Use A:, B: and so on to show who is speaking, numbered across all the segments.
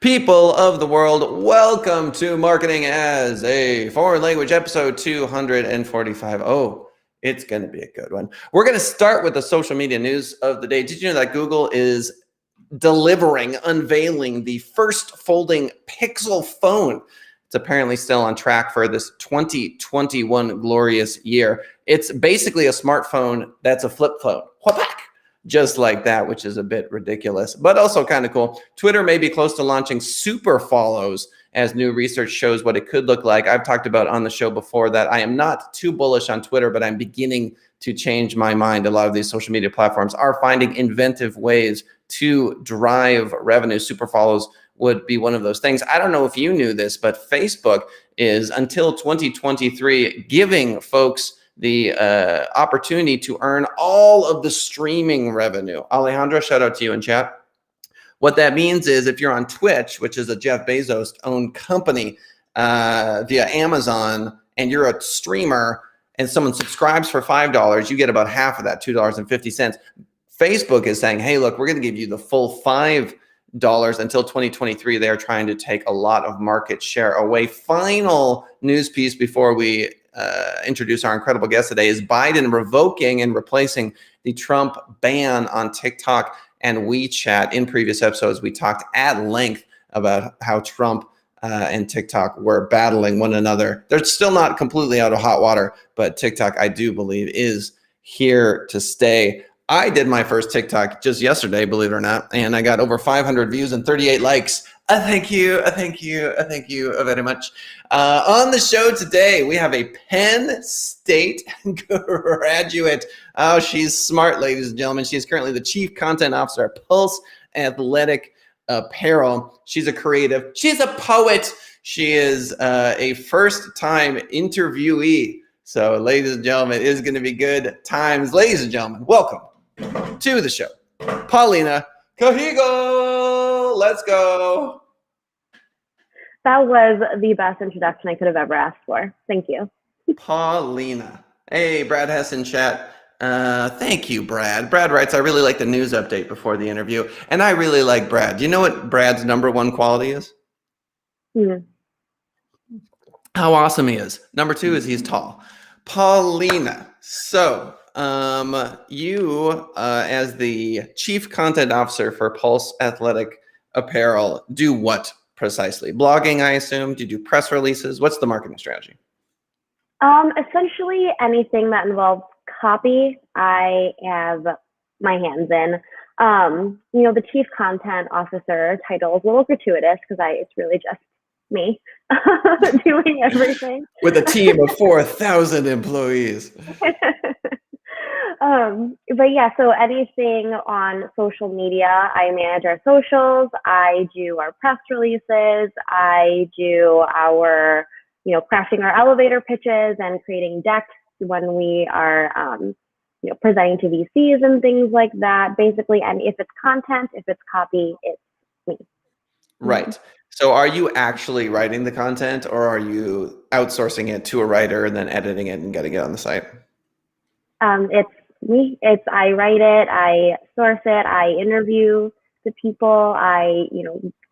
A: People of the world, welcome to Marketing as a Foreign Language, episode 245. Oh, it's going to be a good one. We're going to start with the social media news of the day. Did you know that Google is unveiling the first folding Pixel phone? It's apparently still on track for this 2021 glorious year. It's basically a smartphone that's a flip phone. Whack! Just like that, which is a bit ridiculous, but also kind of cool. Twitter may be close to launching super follows as new research shows what it could look like. I've talked about on the show before that I am not too bullish on Twitter, but I'm beginning to change my mind. A lot of these social media platforms are finding inventive ways to drive revenue. Super follows would be one of those things. I don't know if you knew this, but Facebook is until 2023 giving folks the opportunity to earn all of the streaming revenue. Alejandro, shout out to you in chat. What that means is if you're on Twitch, which is a Jeff Bezos owned company via Amazon, and you're a streamer and someone subscribes for $5, you get about half of that, $2.50. Facebook is saying, hey, look, we're going to give you the full $5 until 2023. They are trying to take a lot of market share away. Final news piece before we introduce our incredible guest today is Biden revoking and replacing the Trump ban on TikTok and WeChat. In previous episodes, we talked at length about how Trump and TikTok were battling one another. They're still not completely out of hot water, but TikTok, I do believe, is here to stay. I did my first TikTok just yesterday, believe it or not, and I got over 500 views and 38 likes. Thank you very much. On the show today, we have a Penn State graduate. Oh, she's smart, ladies and gentlemen. She is currently the Chief Content Officer at Pulse Athletic Apparel. She's a creative. She's a poet. She is a first-time interviewee. So, ladies and gentlemen, it is going to be good times. Ladies and gentlemen, welcome to the show, Paulina Cajigal. Let's go.
B: That was the best introduction I could have ever asked for. Thank you.
A: Paulina. Hey, Brad Hess in chat. Thank you, Brad. Brad writes, I really like the news update before the interview. And I really like Brad. Do you know what Brad's number one quality is? How awesome he is. Number two is he's tall. Paulina. So you, as the Chief Content Officer for Pulse Athletic Apparel, do what precisely? Blogging, I assume? Do you do press releases? What's the marketing strategy?
B: Essentially anything that involves copy, I have my hands in. The Chief Content Officer title is a little gratuitous because it's really just me doing everything.
A: With a team of 4,000 employees.
B: But yeah, so anything on social media, I manage our socials, I do our press releases, I do our, crafting our elevator pitches and creating decks when we are, presenting to VCs and things like that. Basically, and if it's content, if it's copy, it's me.
A: Right. So are you actually writing the content, or are you outsourcing it to a writer and then editing it and getting it on the site?
B: It's me. I write it, I source it, I interview the people, I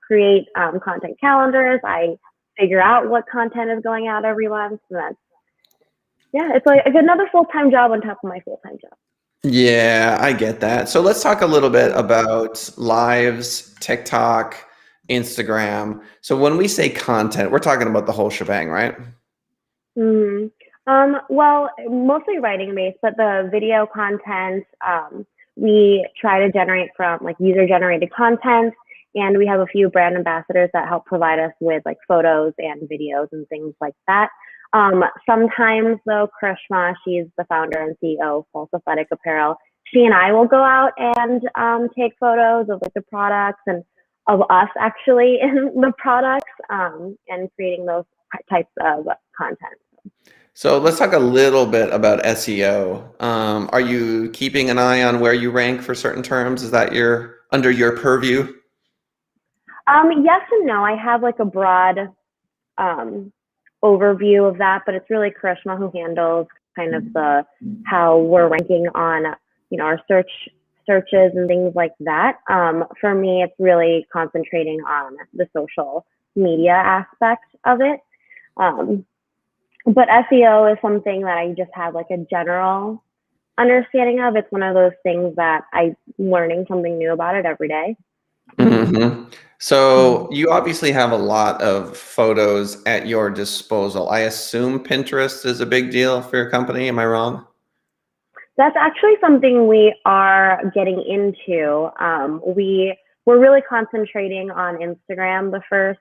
B: create content calendars, I figure out what content is going out every month. And it's like another full-time job on top of my full-time job.
A: Yeah, I get that. So let's talk a little bit about lives, TikTok, Instagram. So when we say content, we're talking about the whole shebang, right?
B: Well, mostly writing based, but the video content, we try to generate from user generated content, and we have a few brand ambassadors that help provide us with photos and videos and things like that. Sometimes though, Krishma, she's the founder and CEO of Pulse Athletic Apparel. She and I will go out and take photos of the products and of us actually in the products and creating those types of content.
A: So let's talk a little bit about SEO. Are you keeping an eye on where you rank for certain terms? Is that under your purview?
B: Yes and no. I have a broad overview of that, but it's really Karishma who handles kind of how we're ranking on our search searches and things like that. For me, it's really concentrating on the social media aspect of it. But SEO is something that I just have like a general understanding of. It's one of those things that I'm learning something new about it every day.
A: Mm-hmm. So you obviously have a lot of photos at your disposal. I assume Pinterest is a big deal for your company. Am I wrong?
B: That's actually something we are getting into. We're really concentrating on Instagram the first,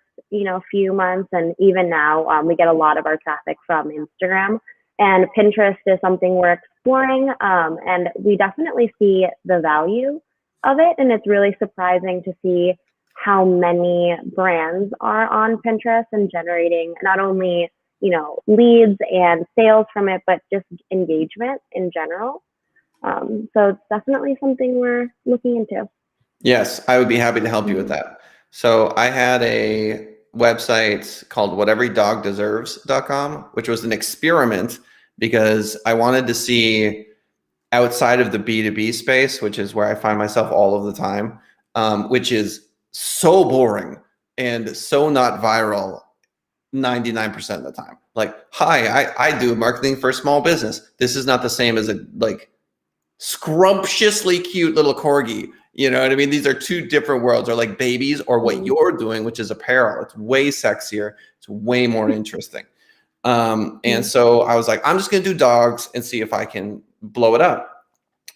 B: few months, and even now, we get a lot of our traffic from Instagram. And Pinterest is something we're exploring, and we definitely see the value of it. And it's really surprising to see how many brands are on Pinterest and generating not only, leads and sales from it, but just engagement in general. So it's definitely something we're looking into.
A: Yes, I would be happy to help you with that. So I had a website called whateverydogdeserves.com, which was an experiment because I wanted to see outside of the B2B space, which is where I find myself all of the time, which is so boring and so not viral 99% of the time. Like, hi, I do marketing for a small business. This is not the same as a scrumptiously cute little corgi. You know what I mean? These are two different worlds, or like babies, or what you're doing, which is apparel. It's way sexier. It's way more interesting. And so I was like, I'm just going to do dogs and see if I can blow it up.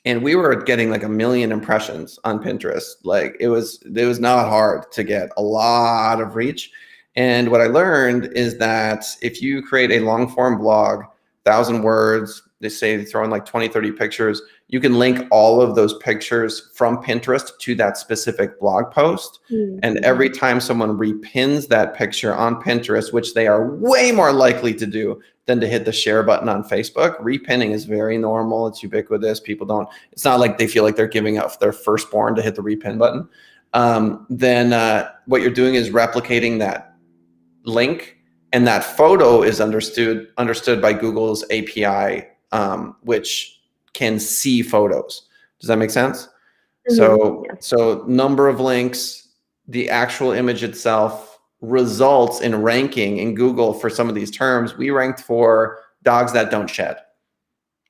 A: And we were getting like 1 million impressions on Pinterest. Like it was not hard to get a lot of reach. And what I learned is that if you create a long form blog, 1,000 words, they say they throw in like 20, 30 pictures, you can link all of those pictures from Pinterest to that specific blog post. And every time someone repins that picture on Pinterest, which they are way more likely to do than to hit the share button on Facebook, repinning is very normal. It's ubiquitous. It's not like they feel like they're giving up their firstborn to hit the repin button. Then what you're doing is replicating that link, and that photo is understood by Google's API, which can see photos. Does that make sense? So number of links, the actual image itself results in ranking in Google for some of these terms. We ranked for dogs that don't shed,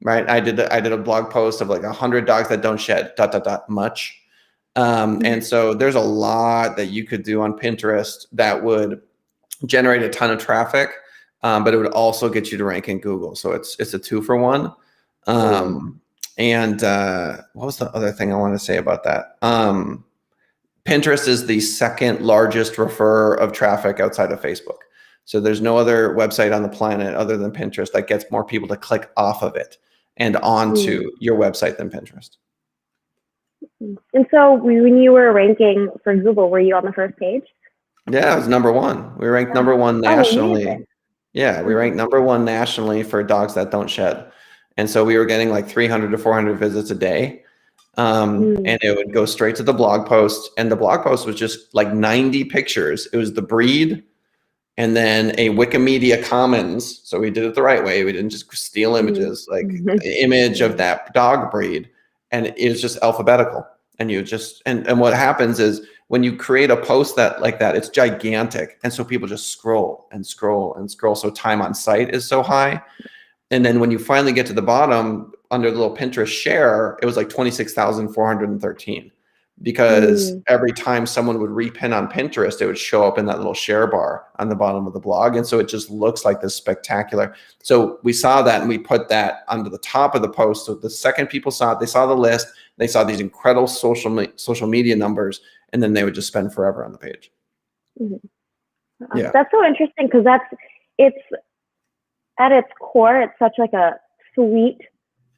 A: right? I did a blog post of like 100 dogs that don't shed, ... much. And so there's a lot that you could do on Pinterest that would generate a ton of traffic, but it would also get you to rank in Google. So it's a 2-for-1. And what was the other thing I wanted to say about that? Pinterest is the second largest referrer of traffic outside of Facebook. So there's no other website on the planet other than Pinterest that gets more people to click off of it and onto your website than Pinterest.
B: And so when you were ranking for Google, were you on the first page?
A: Yeah, it was number 1. We ranked number 1 nationally. Yeah, we ranked number 1 nationally for dogs that don't shed. And so we were getting like 300 to 400 visits a day. And it would go straight to the blog post. And the blog post was just like 90 pictures. It was the breed and then a Wikimedia Commons. So we did it the right way. We didn't just steal images, like the image of that dog breed. And it was just alphabetical. And you just, and what happens is when you create a post like that, it's gigantic. And so people just scroll and scroll and scroll. So time on site is so high. And then when you finally get to the bottom under the little Pinterest share, it was like 26,413, because every time someone would repin on Pinterest, it would show up in that little share bar on the bottom of the blog. And so it just looks like this spectacular. So we saw that and we put that under the top of the post. So the second people saw it, they saw the list, they saw these incredible social media numbers, and then they would just spend forever on the page.
B: Yeah. That's so interesting, because it's at its core, it's such like a sweet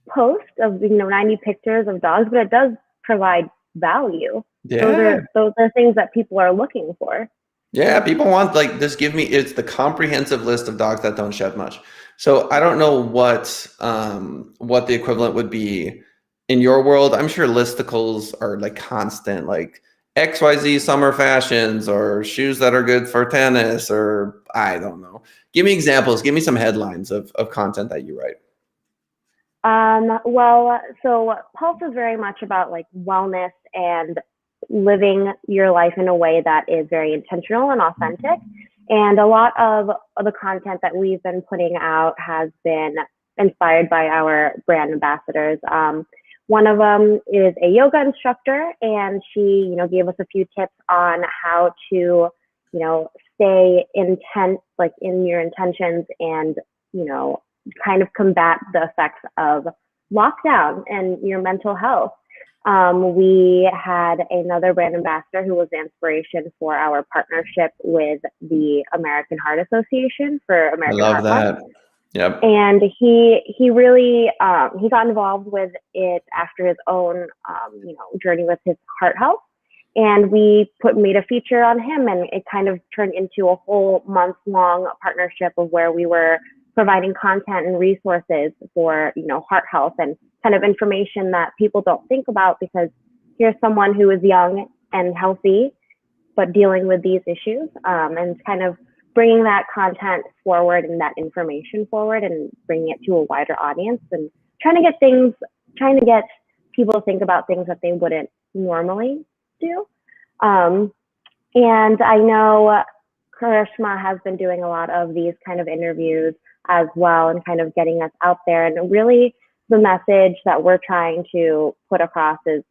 B: post of 90 pictures of dogs, but it does provide value. Those are things that people are looking for.
A: Yeah, people want it's the comprehensive list of dogs that don't shed much. So I don't know what the equivalent would be in your world. I'm sure listicles are like constant, like XYZ summer fashions or shoes that are good for tennis, or I don't know. Give me examples. Give me some headlines of content that you write.
B: Well, so Pulse is very much about like wellness and living your life in a way that is very intentional and authentic. And a lot of the content that we've been putting out has been inspired by our brand ambassadors. One of them is a yoga instructor, and she, gave us a few tips on how to, stay intent, like in your intentions, and kind of combat the effects of lockdown and your mental health. We had another brand ambassador who was the inspiration for our partnership with the American Heart Association for
A: I
B: American
A: love
B: Heart Month.
A: that. Yep.
B: And he really he got involved with it after his own journey with his heart health. And we made a feature on him, and it kind of turned into a whole month-long partnership of where we were providing content and resources for heart health and kind of information that people don't think about, because here's someone who is young and healthy but dealing with these issues, and kind of bringing that content forward and that information forward and bringing it to a wider audience, and trying to get people to think about things that they wouldn't normally do. And I know Karishma has been doing a lot of these kind of interviews as well, and kind of getting us out there. And really the message that we're trying to put across is,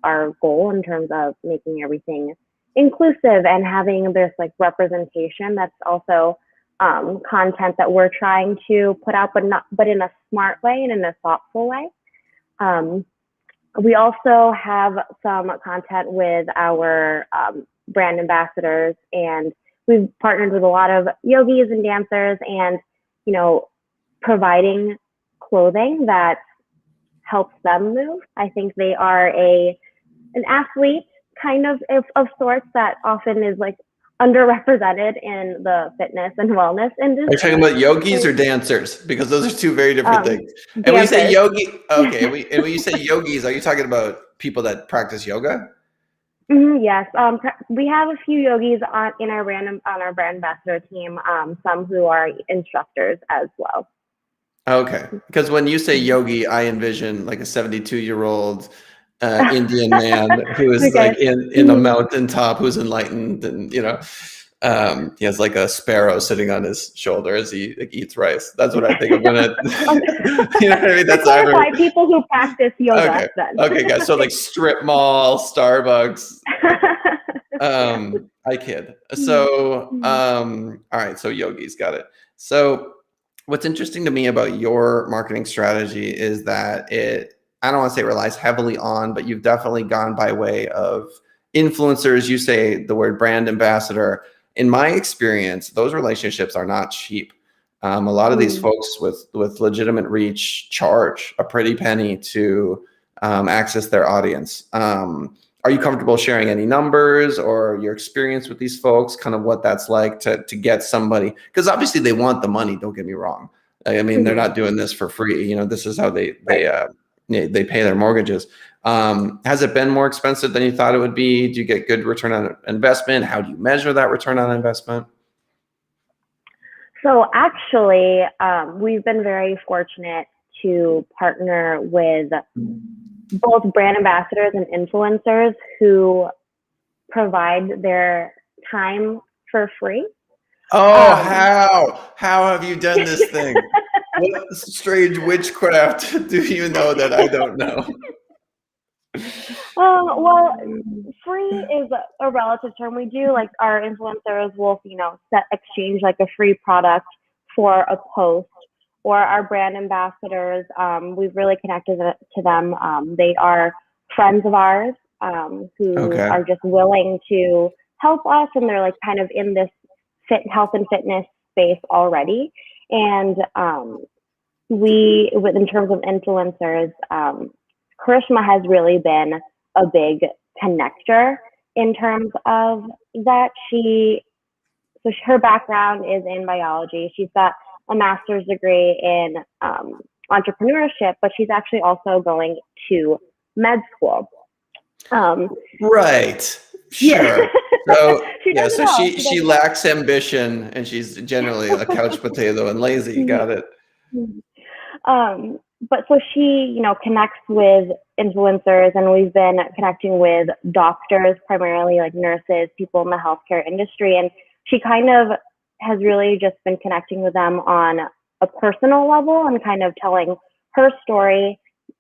B: our goal in terms of making everything inclusive and having this like representation. That's also content that we're trying to put out, but in a smart way and in a thoughtful way. We also have some content with our brand ambassadors, and we've partnered with a lot of yogis and dancers, and providing clothing that helps them move. I think they are an athlete kind of sorts that often is like underrepresented in the fitness and wellness industry.
A: Are you talking about yogis or dancers? Because those are two very different things. And when you say yogi, okay, and when you say yogis, are you talking about people that practice yoga?
B: Yes, we have a few yogis on our brand ambassador team. Some who are instructors as well.
A: Okay, because when you say yogi, I envision like a 72-year-old Indian man who is like in a mountaintop, who's enlightened, and he has like a sparrow sitting on his shoulder as he eats rice. That's what I think of when it. You know what I mean? That's
B: by people who practice yoga.
A: Okay.
B: Then.
A: Okay, guys. So like strip mall, Starbucks. I kid. So all right. So yogis, got it. So what's interesting to me about your marketing strategy is that I don't want to say it relies heavily on, but you've definitely gone by way of influencers. You say the word brand ambassador. In my experience, those relationships are not cheap. A lot of these folks with legitimate reach charge a pretty penny to access their audience. Are you comfortable sharing any numbers or your experience with these folks, kind of what that's like to get somebody? Because obviously they want the money, don't get me wrong. I mean, they're not doing this for free. This is how they pay their mortgages. Has it been more expensive than you thought it would be? Do you get good return on investment? How do you measure that return on investment?
B: So actually, we've been very fortunate to partner with both brand ambassadors and influencers who provide their time for free.
A: Oh, how have you done this thing? What strange witchcraft do you know that I don't know?
B: Well, free is a relative term. We do like our influencers will, exchange like a free product for a post, or our brand ambassadors. We've really connected to them. They are friends of ours who are just willing to help us, and they're like kind of in this health and fitness space already. And in terms of influencers, Karishma has really been a big connector in terms of that. Her background is in biology. She's got a master's degree in entrepreneurship, but she's actually also going to med school.
A: Right. Sure. So she lacks ambition, and she's generally a couch potato and lazy. Got it.
B: but so she, connects with influencers, and we've been connecting with doctors, primarily like nurses, people in the healthcare industry. And she kind of has really just been connecting with them on a personal level and kind of telling her story,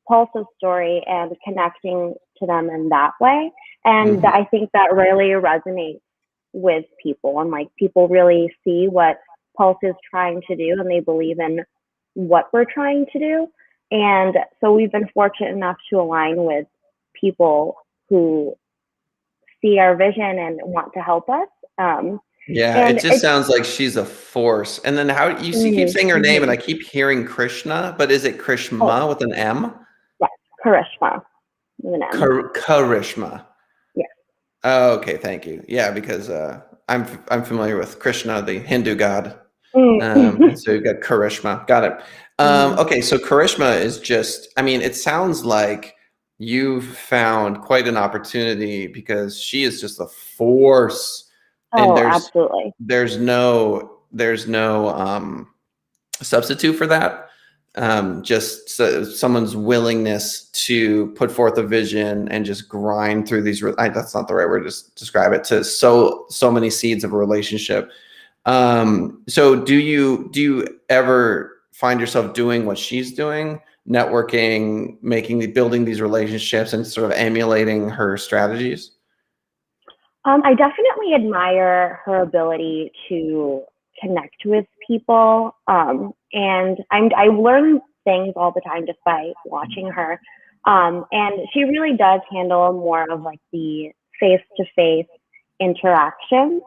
B: Pulse's story, and connecting to them in that way. And
A: Mhm.
B: I think that really resonates with people, and like people really see what Pulse is trying to do, and they believe in what we're trying to do. And so we've been fortunate enough to align with people who see our vision and want to help us.
A: Yeah, it
B: And
A: just
B: it's
A: sounds like she's a force. And then how keep saying her name, and
B: mhm.
A: I keep hearing Krishna, but is it
B: Oh,
A: Krishma with an M?
B: yes, Karishma with an M.
A: Karishma.
B: Yes.
A: Oh, okay, thank you. Yeah, because I'm familiar with Krishna, the Hindu god.
B: Mm.
A: And so you've got Karishma. Got it.
B: Mhm.
A: Okay, so Karishma is just, I mean, it sounds like you've found quite an opportunity because she is just a force, and
B: Oh, absolutely.
A: there's no substitute for that. Just someone's willingness to put forth a vision and just grind through these. That's not the right word to describe it. To sow so many seeds of a relationship. So do you ever find yourself doing what she's doing, networking, building these relationships, and sort of emulating her strategies?
B: I definitely admire her ability to connect with people. And I learn things all the time just by watching her. And she really does handle more of like the face to face interaction.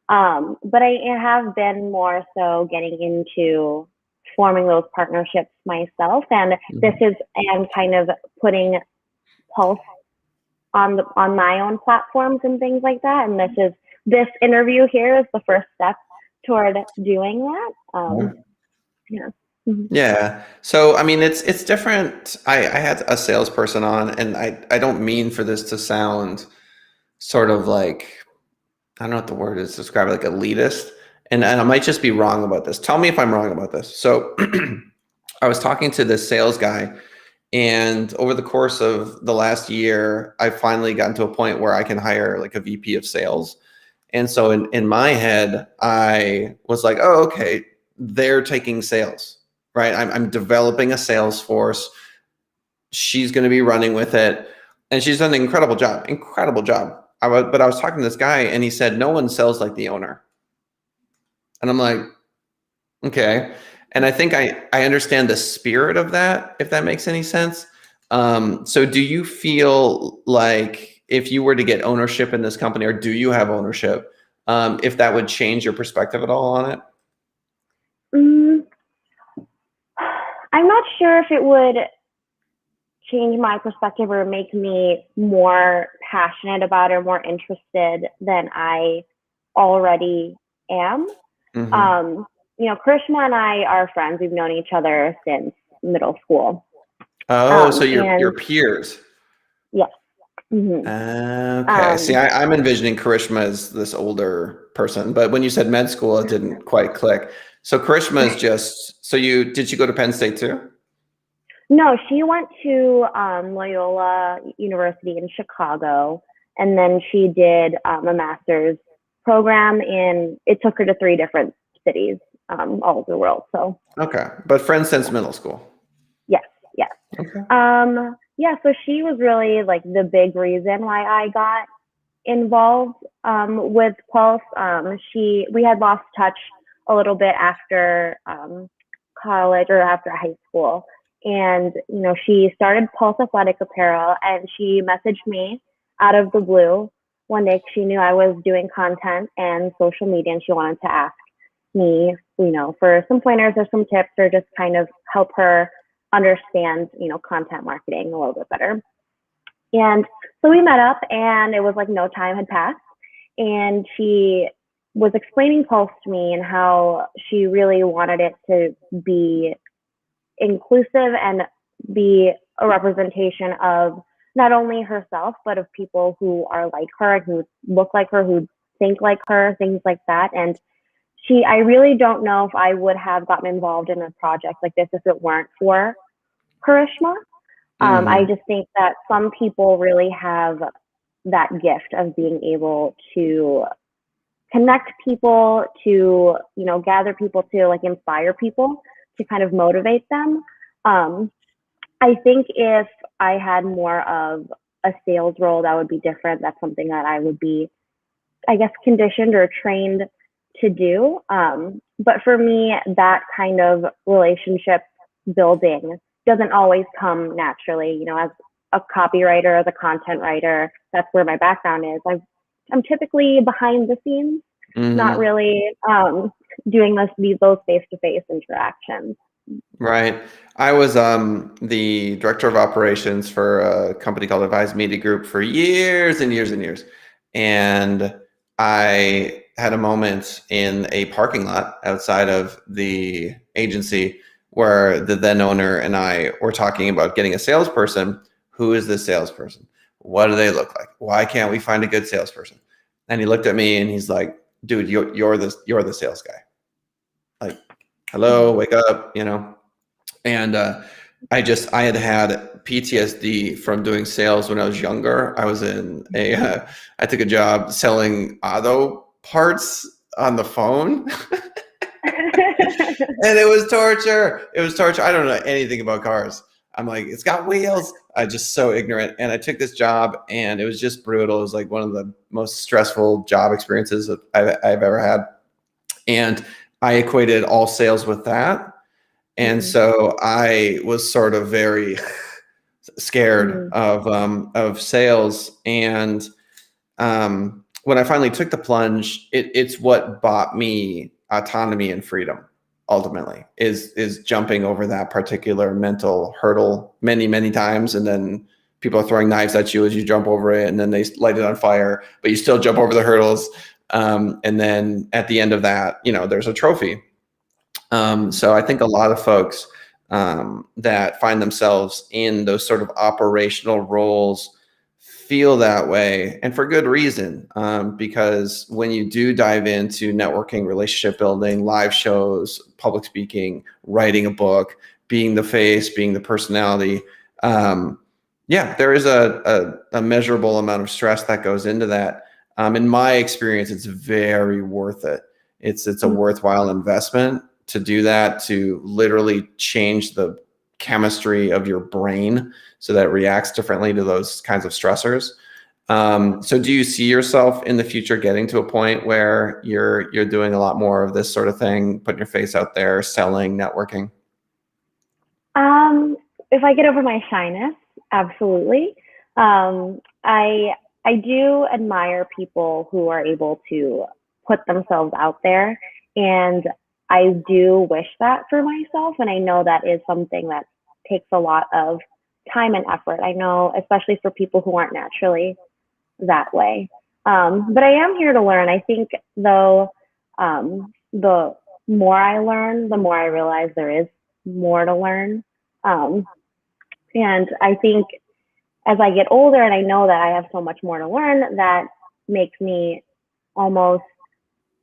B: But I have been more so getting into forming those partnerships myself. And this
A: Mhm.
B: is, and kind of putting Pulse on my own platforms and things like that. And this interview here is the first step toward doing that.
A: Yeah.
B: Yeah. Mhm.
A: Yeah. So I mean, it's different. I had a salesperson on, and I don't mean for this to sound sort of like, I don't know what the word is to describe it, like elitist. And I might just be wrong about this. Tell me if I'm wrong about this. So I was talking to this sales guy, and over the course of the last year, I finally gotten to a point where I can hire like a VP of sales. And so in my head, I was like, oh, okay, they're taking sales, right? I'm developing a sales force. She's going to be running with it. And she's done an incredible job, incredible job. But I was talking to this guy, and he said, no one sells like the owner. And I'm like, okay. And I think I understand the spirit of that, if that makes any sense. So do you feel like if you were to get ownership in this company, or do you have ownership, if that would change your perspective at all on it?
B: Mm, I'm not sure if it would change my perspective or make me more passionate about it or more interested than I already am.
A: Hmm.
B: Um, Krishna and I are friends. We've known each other since middle school.
A: Oh, so you're
B: And
A: peers.
B: yes. Hmm.
A: Okay. See,
B: Um,
A: I'm envisioning Karishma as this older person, but when you said med school, it didn't quite click. So Karishma is just, so did you go to Penn State too?
B: No, she went to Loyola University in Chicago, and then she did a master's program in. It took her to three different cities all over the world. So
A: Okay. But friends since middle school.
B: yes, yes,
A: Okay.
B: yeah. So she was really like the big reason why I got involved with Pulse. We had lost touch a little bit after college or after high school. And, she started Pulse Athletic Apparel, and she messaged me out of the blue one day. She knew I was doing content and social media, and she wanted to ask me, for some pointers or some tips, or just kind of help her understand, content marketing a little bit better. And so we met up, and it was like no time had passed. And she was explaining Pulse to me and how she really wanted it to be inclusive and be a representation of not only herself, but of people who are like her, who look like her, who think like her, things like that. And I really don't know if I would have gotten involved in a project like this if it weren't for charisma. I
A: Mhm.
B: just think that some people really have that gift of being able to connect people, to, you know, gather people, to like inspire people, to kind of motivate them. Um, I think if I had more of a sales role, that would be different. That's something that I would be, I guess, conditioned or trained to do. But for me, that kind of relationship building doesn't always come naturally. You know, as a copywriter, as a content writer, that's where my background is. I'm typically behind the scenes, not
A: Mhm.
B: really doing those face to face interactions.
A: Right. I was the director of operations for a company called Advised Media Group for years and years and years. And I had a moment in a parking lot outside of the agency where the then owner and I were talking about getting a salesperson. Who is this salesperson? What do they look like? Why can't we find a good salesperson? And he looked at me and he's like, dude, you're the sales guy. Like, hello,
B: Mhm.
A: wake up, you know. And I had had PTSD from doing sales when I was younger. I was in a I took a job selling auto parts on the phone. And it was torture. It was torture. I don't know anything about cars. I'm like, it's got wheels. I just so ignorant. And I took this job and it was just brutal. It was like one of the most stressful job experiences that I've ever had. And I equated all sales with that. And
B: Mhm.
A: so I was sort of very scared
B: Mhm.
A: of sales. And when I finally took the plunge, it's what bought me autonomy and freedom. Ultimately, is jumping over that particular mental hurdle many times, and then people are throwing knives at you as you jump over it, and then they light it on fire, but you still jump over the hurdles. And then at the end of that, you know, there's a trophy. So I think a lot of folks that find themselves in those sort of operational roles feel that way, and for good reason. Because when you do dive into networking, relationship building, live shows, public speaking, writing a book, being the face, being the personality, yeah, there is a measurable amount of stress that goes into that. In my experience, it's very worth it. It's a
B: Mhm.
A: worthwhile investment to do that, to literally change the chemistry of your brain so that it reacts differently to those kinds of stressors. So do you see yourself in the future getting to a point where you're doing a lot more of this sort of thing, putting your face out there, selling, networking?
B: Um, if I get over my shyness, absolutely. I do admire people who are able to put themselves out there, and I do wish that for myself. And I know that is something that takes a lot of time and effort. I know, especially for people who aren't naturally that way. But I am here to learn. I think, though, the more I learn, the more I realize there is more to learn. Um, and I think as I get older and I know that I have so much more to learn, that makes me almost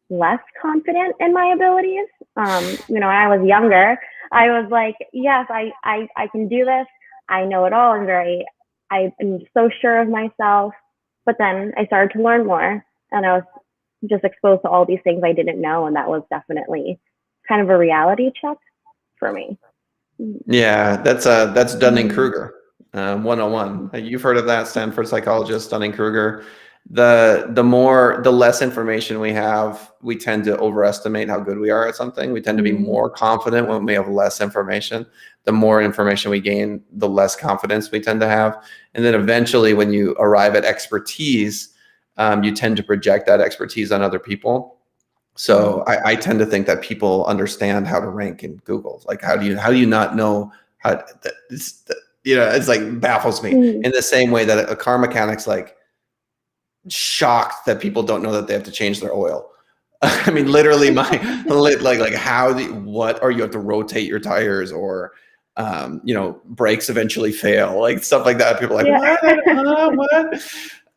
B: less confident in my abilities. You know, when I was younger, I was like, yes, I can do this. I know it all. I am so sure of myself. But then I started to learn more and I was just exposed to all these things I didn't know. And that was definitely kind of a reality check for me.
A: Yeah, that's
B: Mm-hmm.
A: Dunning-Kruger, 101. You've heard of that, Stanford psychologist Dunning-Kruger. The less information we have, we tend to overestimate how good we are at something. We tend to be
B: Mm-hmm.
A: more confident when we have less information. The more information we gain, the less confidence we tend to have. And then eventually, when you arrive at expertise, you tend to project that expertise on other people. So I tend to think that people understand how to rank in Google. Like, how do you not know how? You know, it's like baffles me.
B: Mm-hmm.
A: In the same way that a car mechanic's like shocked that people don't know that they have to change their oil. I mean, literally, like how what, or you have to rotate your tires, or you know, brakes eventually fail, like stuff like that. People are like,
B: Yeah.
A: what? What?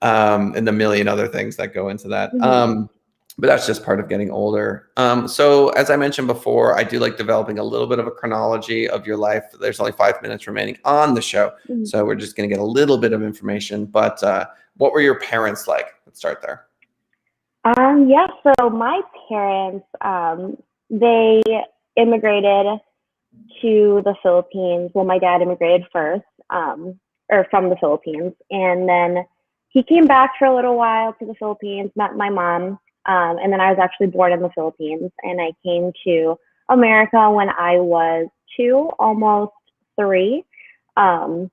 A: And the million other things that go into that.
B: Mm-hmm.
A: but that's just part of getting older. So as I mentioned before, I do like developing a little bit of a chronology of your life. There's only 5 minutes remaining on the show,
B: Mhm.
A: so we're just going to get a little bit of information. But what were your parents like? Let's start there.
B: Yeah, so my parents, they immigrated to the Philippines. Well, my dad immigrated first, or from the Philippines, and then he came back for a little while to the Philippines, met my mom, and then I was actually born in the Philippines, and I came to America when I was 2, almost 3. Um,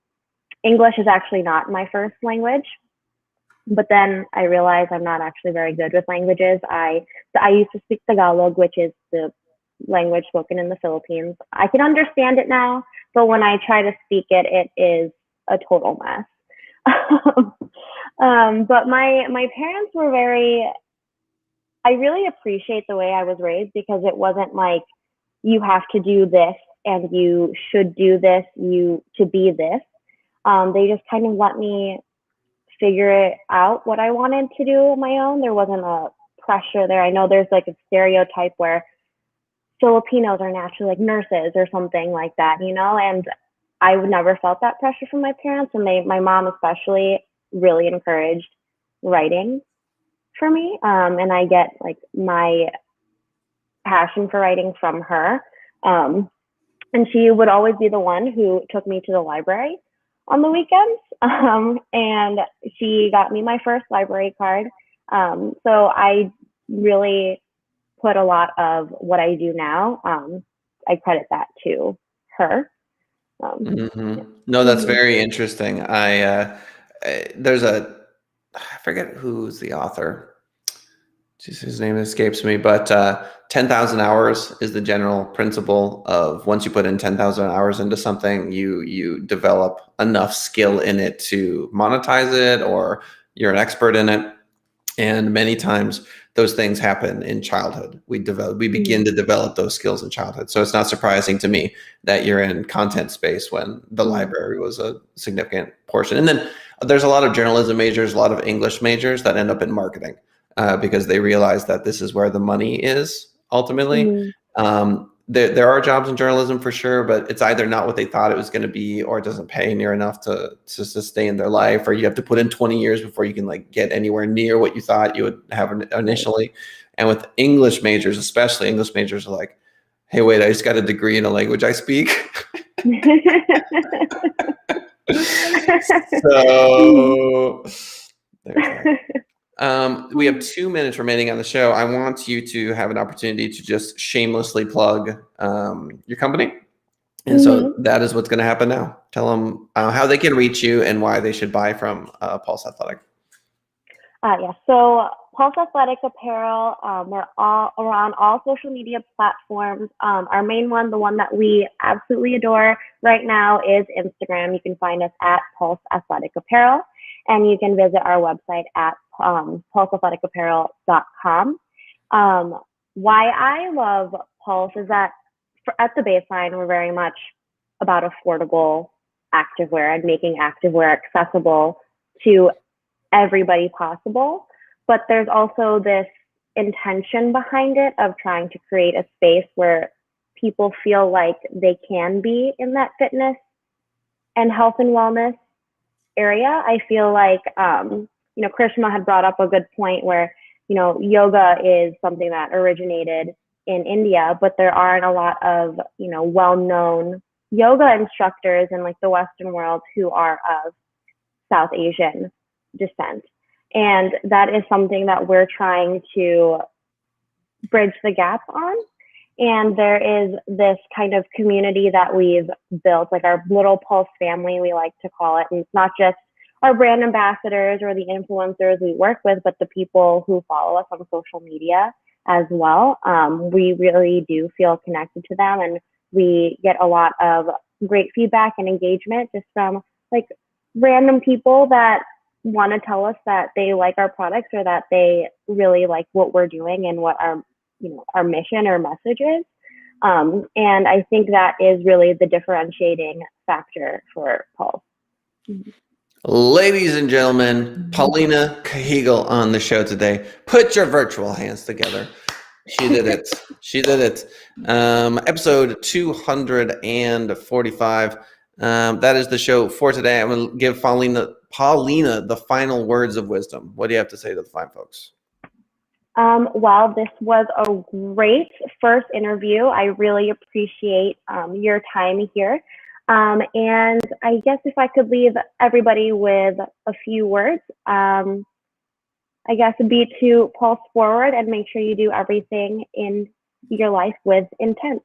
B: English is actually not my first language, but then I realized I'm not actually very good with languages. I used to speak Tagalog, which is the language spoken in the Philippines. I can understand it now, but when I try to speak it, it is a total mess. But my parents were very. I really appreciate the way I was raised because it wasn't like you have to do this and you should do this you to be this. They just kind of let me figure it out what I wanted to do on my own. There wasn't a pressure there. I know there's like a stereotype where Filipinos are naturally like nurses or something like that, and I never felt that pressure from my parents, and my mom especially really encouraged writing for me. And I get like my passion for writing from her. Um, and she would always be the one who took me to the library on the weekends. And she got me my first library card. So I really put a lot of what I do now. I credit that to her. Yeah.
A: No, that's
B: Mhm.
A: very interesting. There's I forget who's the author. His name escapes me, but 10,000 hours is the general principle of once you put in 10,000 hours into something, you develop enough skill in it to monetize it, or you're an expert in it. And many times those things happen in childhood. We begin
B: Mhm.
A: to develop those skills in childhood. So it's not surprising to me that you're in content space when the
B: Mhm.
A: library was a significant portion. And then there's a lot of journalism majors, a lot of English majors that end up in marketing because they realize that this is where the money is ultimately.
B: Mhm.
A: There are jobs in journalism for sure, but it's either not what they thought it was going to be, or it doesn't pay near enough to sustain their life, or you have to put in 20 years before you can like get anywhere near what you thought you would have
B: Right.
A: initially. And with English majors, especially English majors are like, hey, wait, I just got a degree in a language I speak. So there's that. We have 2 minutes remaining on the show. I want you to have an opportunity to just shamelessly plug your company. And so
B: Mhm.
A: that is what's going to happen now. Tell them how they can reach you and why they should buy from Pulse Athletic.
B: Yeah. So Pulse Athletic Apparel, we're on all social media platforms. Our main one, the one that we absolutely adore right now, is Instagram. You can find us at Pulse Athletic Apparel, and you can visit our website at pulseathleticapparel.com. Why I love Pulse is that at the baseline, we're very much about affordable activewear and making activewear accessible to everybody possible. But there's also this intention behind it of trying to create a space where people feel like they can be in that fitness and health and wellness area. I feel like, Krishna had brought up a good point where, yoga is something that originated in India, but there aren't a lot of, well-known yoga instructors in like the Western world who are of South Asian descent. And that is something that we're trying to bridge the gap on. And there is this kind of community that we've built, like our little Pulse family, we like to call it. And it's not just our brand ambassadors or the influencers we work with, but the people who follow us on social media as well. We really do feel connected to them, and we get a lot of great feedback and engagement just from like random people that want to tell us that they like our products or that they really like what we're doing and what our mission or message is. And I think that is really the differentiating factor for Pulse.
A: Ladies and gentlemen, Paulina Cajigal on the show today. Put your virtual hands together. She did it. She did it. Episode 245. That is the show for today. I'm going to give Paulina the final words of wisdom. What do you have to say to the fine folks?
B: Well, this was a great first interview. I really appreciate your time here. And I guess if I could leave everybody with a few words, I guess it'd be to pulse forward and make sure you do everything in your life with intent.